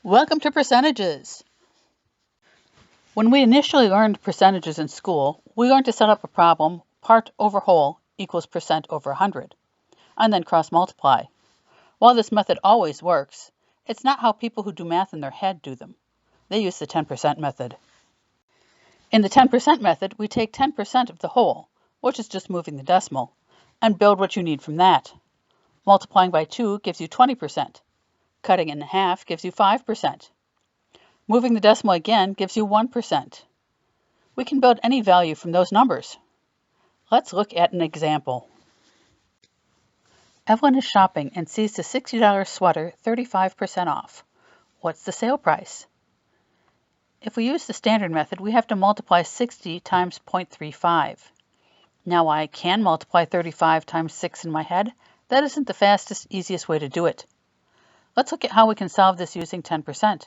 Welcome to percentages. When we initially learned percentages in school, we learned to set up a problem part over whole equals percent over 100, and then cross multiply. While this method always works, it's not how people who do math in their head do them. They use the 10% method. In the 10% method, we take 10% of the whole, which is just moving the decimal, and build what you need from that. Multiplying by 2 gives you 20%. Cutting in half gives you 5%. Moving the decimal again gives you 1%. We can build any value from those numbers. Let's look at an example. Evelyn is shopping and sees the $60 sweater 35% off. What's the sale price? If we use the standard method, we have to multiply 60 times 0.35. Now I can multiply 35 times 6 in my head. That isn't the fastest, easiest way to do it. Let's look at how we can solve this using 10%.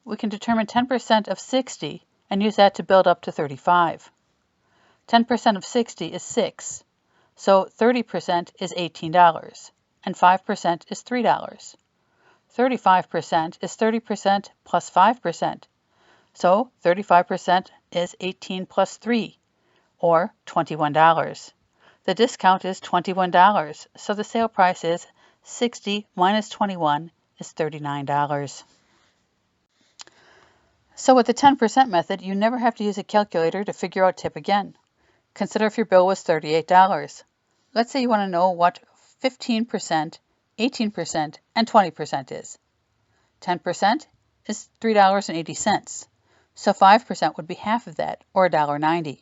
We can determine 10% of 60 and use that to build up to 35. 10% of 60 is 6, so 30% is $18, and 5% is $3. 35% is 30% plus 5%, so 35% is 18 plus 3, or $21. The discount is $21, so the sale price is 60 minus 21 is $39. So with the 10% method, you never have to use a calculator to figure out tip again. Consider if your bill was $38. Let's say you want to know what 15%, 18%, and 20% is. 10% is $3.80, so 5% would be half of that, or $1.90.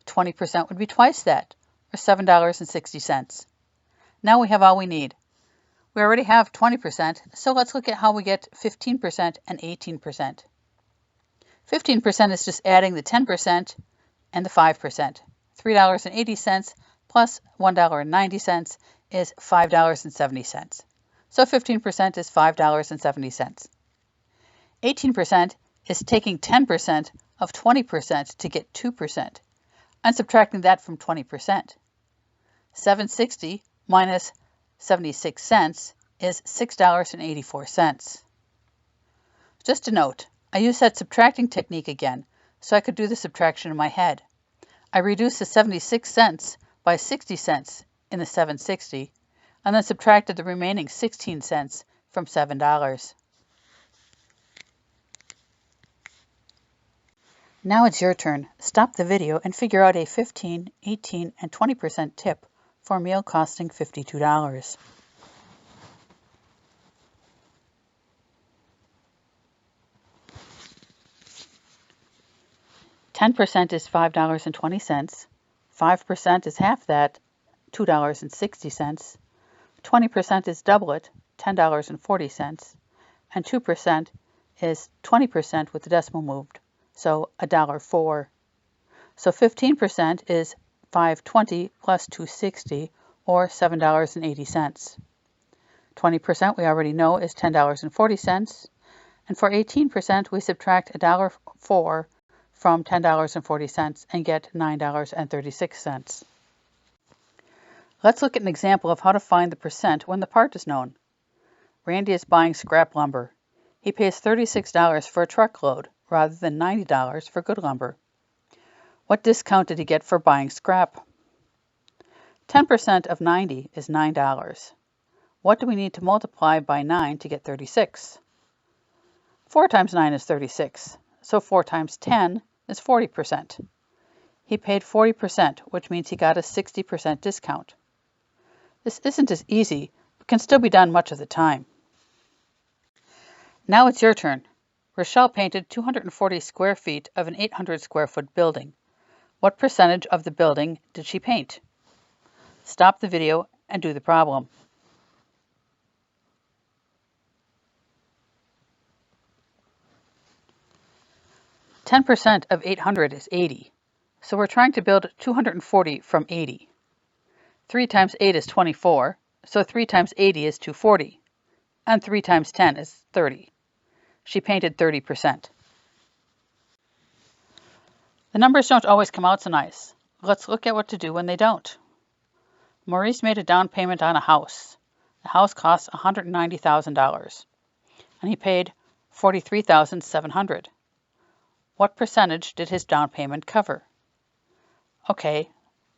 20% would be twice that, or $7.60. Now we have all we need. We already have 20%, so let's look at how we get 15% and 18%. 15% is just adding the 10% and the 5%. $3.80 plus $1.90 is $5.70. So 15% is $5.70. 18% is taking 10% of 20% to get 2% and subtracting that from 20%. 760 minus 76 cents is $6.84. Just a note, I used that subtracting technique again, so I could do the subtraction in my head. I reduced the 76 cents by 60 cents in the 760, and then subtracted the remaining 16 cents from $7. Now it's your turn. Stop the video and figure out a 15, 18, and 20% tip for a meal costing $52. 10% is $5.20, 5% is half that, $2.60, 20% is double it, $10.40, and 2% is 20% with the decimal moved, so $1.04. So 15% is $5.20 plus $2.60, or $7.80. 20% we already know is $10.40, and for 18% we subtract $1.04 from $10.40 and get $9.36. Let's look at an example of how to find the percent when the part is known. Randy is buying scrap lumber. He pays $36 for a truckload rather than $90 for good lumber. What discount did he get for buying scrap? 10% of 90 is $9. What do we need to multiply by 9 to get 36? 4 times 9 is 36, so 4 times 10 is 40%. He paid 40%, which means he got a 60% discount. This isn't as easy, but can still be done much of the time. Now it's your turn. Rochelle painted 240 square feet of an 800 square foot building. What percentage of the building did she paint? Stop the video and do the problem. %10 of 800 is 80, so we're trying to build 240 from 80. 3 times 8 is 24, so 3 times 80 is 240, and 3 times 10 is 30. She painted 30%. The numbers don't always come out so nice. Let's look at what to do when they don't. Maurice made a down payment on a house. The house costs $190,000. and he paid $43,700. What percentage did his down payment cover? Okay,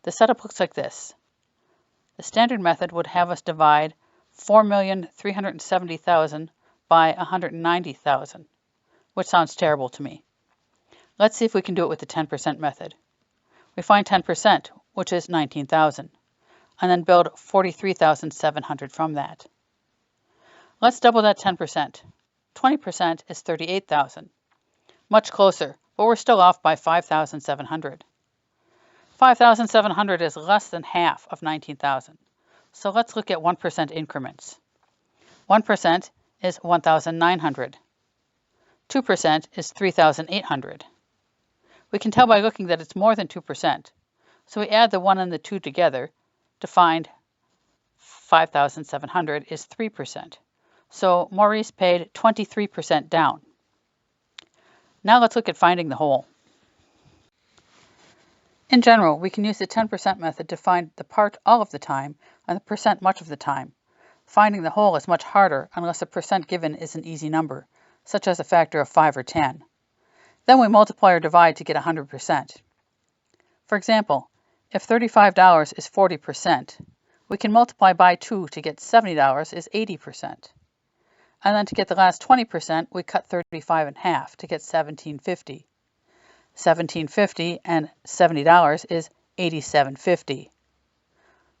the setup looks like this. The standard method would have us divide 4,370,000 by 190,000, which sounds terrible to me. Let's see if we can do it with the 10% method. We find 10%, which is 19,000, and then build 43,700 from that. Let's double that 10%. 20% is 38,000. Much closer, but we're still off by 5,700. 5,700 is less than half of 19,000. So let's look at 1% increments. 1% is 1,900. 2% is 3,800. We can tell by looking that it's more than 2%. So we add the 1 and the 2 together to find 5,700 is 3%. So Maurice paid 23% down. Now let's look at finding the whole. In general, we can use the 10% method to find the part all of the time and the percent much of the time. Finding the whole is much harder unless the percent given is an easy number, such as a factor of 5 or 10. Then we multiply or divide to get 100%. For example, if $35 is 40%, we can multiply by 2 to get $70 is 80%. And then to get the last 20%, we cut 35 in half to get $17.50. $17.50 and $70 is $87.50.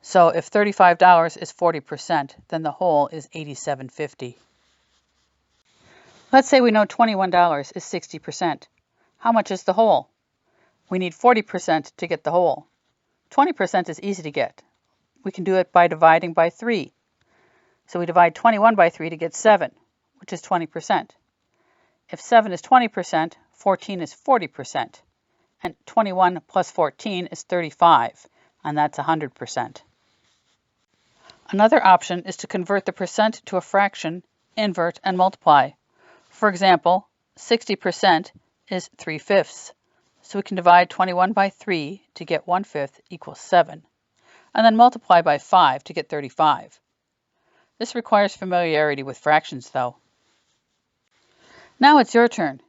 So if $35 is 40%, then the whole is $87.50. Let's say we know $21 is 60%. How much is the whole? We need 40% to get the whole. 20% is easy to get. We can do it by dividing by 3. So we divide 21 by 3 to get 7, which is 20%. If 7 is 20%, 14 is 40%. And 21 plus 14 is 35, and that's 100%. Another option is to convert the percent to a fraction, invert, and multiply. For example, 60% is 3/5. So we can divide 21 by 3 to get 1/5 equals 7, and then multiply by 5 to get 35. This requires familiarity with fractions, though. Now it's your turn.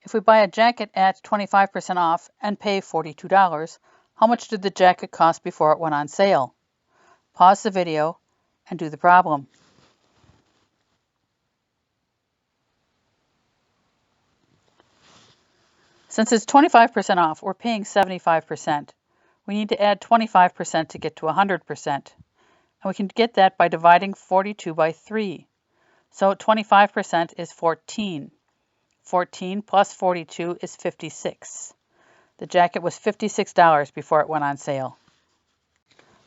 If we buy a jacket at 25% off and pay $42, how much did the jacket cost before it went on sale? Pause the video and do the problem. Since it's 25% off, we're paying 75%. We need to add 25% to get to 100%. And we can get that by dividing 42 by 3. So 25% is 14. 14 plus 42 is 56. The jacket was $56 before it went on sale.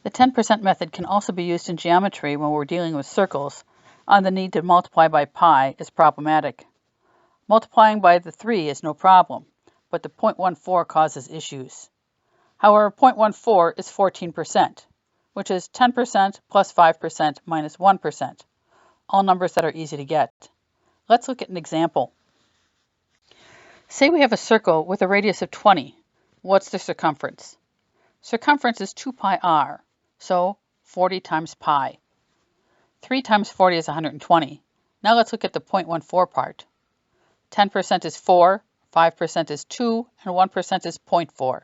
The 10% method can also be used in geometry when we're dealing with circles, and the need to multiply by pi is problematic. Multiplying by the 3 is no problem, but the 0.14 causes issues. However, 0.14 is 14%, which is 10% plus 5% minus 1%, all numbers that are easy to get. Let's look at an example. Say we have a circle with a radius of 20. What's the circumference? Circumference is 2 pi r, so 40 times pi. 3 times 40 is 120. Now let's look at the 0.14 part. 10% is 4, 5% is 2, and 1% is 0.4.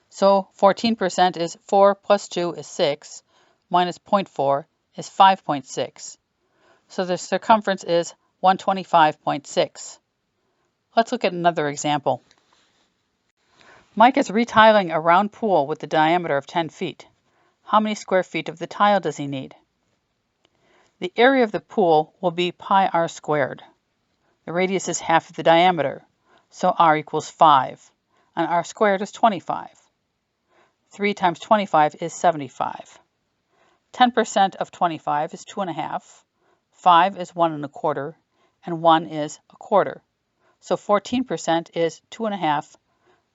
So 14% is 4 plus 2 is 6, minus 0.4 is 5.6. So the circumference is 125.6. Let's look at another example. Mike is retiling a round pool with the diameter of 10 feet. How many square feet of the tile does he need? The area of the pool will be pi r squared. The radius is half of the diameter, so r equals 5, and r squared is 25. 3 times 25 is 75. 10% of 25 is 2.5. 5 is 1 1/4, and 1 is 1/4. So 14% is 2.5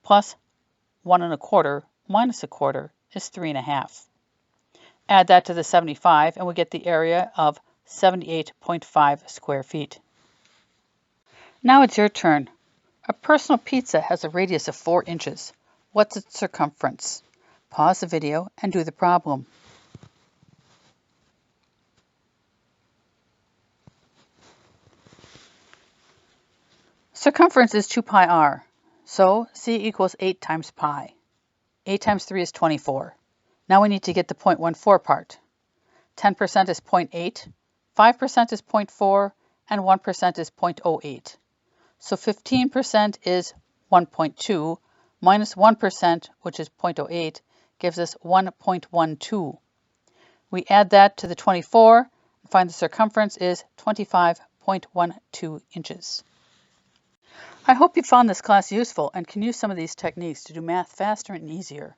plus 1 1/4 minus 1/4 is 3.5. Add that to the 75 and we get the area of 78.5 square feet. Now it's your turn. A personal pizza has a radius of 4 inches. What's its circumference? Pause the video and do the problem. circumference is 2 pi r, so c equals 8 times pi. 8 times 3 is 24. Now we need to get the 0.14 part. 10% is 0.8, 5% is 0.4, and 1% is 0.08. So 15% is 1.2 minus 1%, which is 0.08, gives us 1.12. We add that to the 24 and find the circumference is 25.12 inches. I hope you found this class useful and can use some of these techniques to do math faster and easier.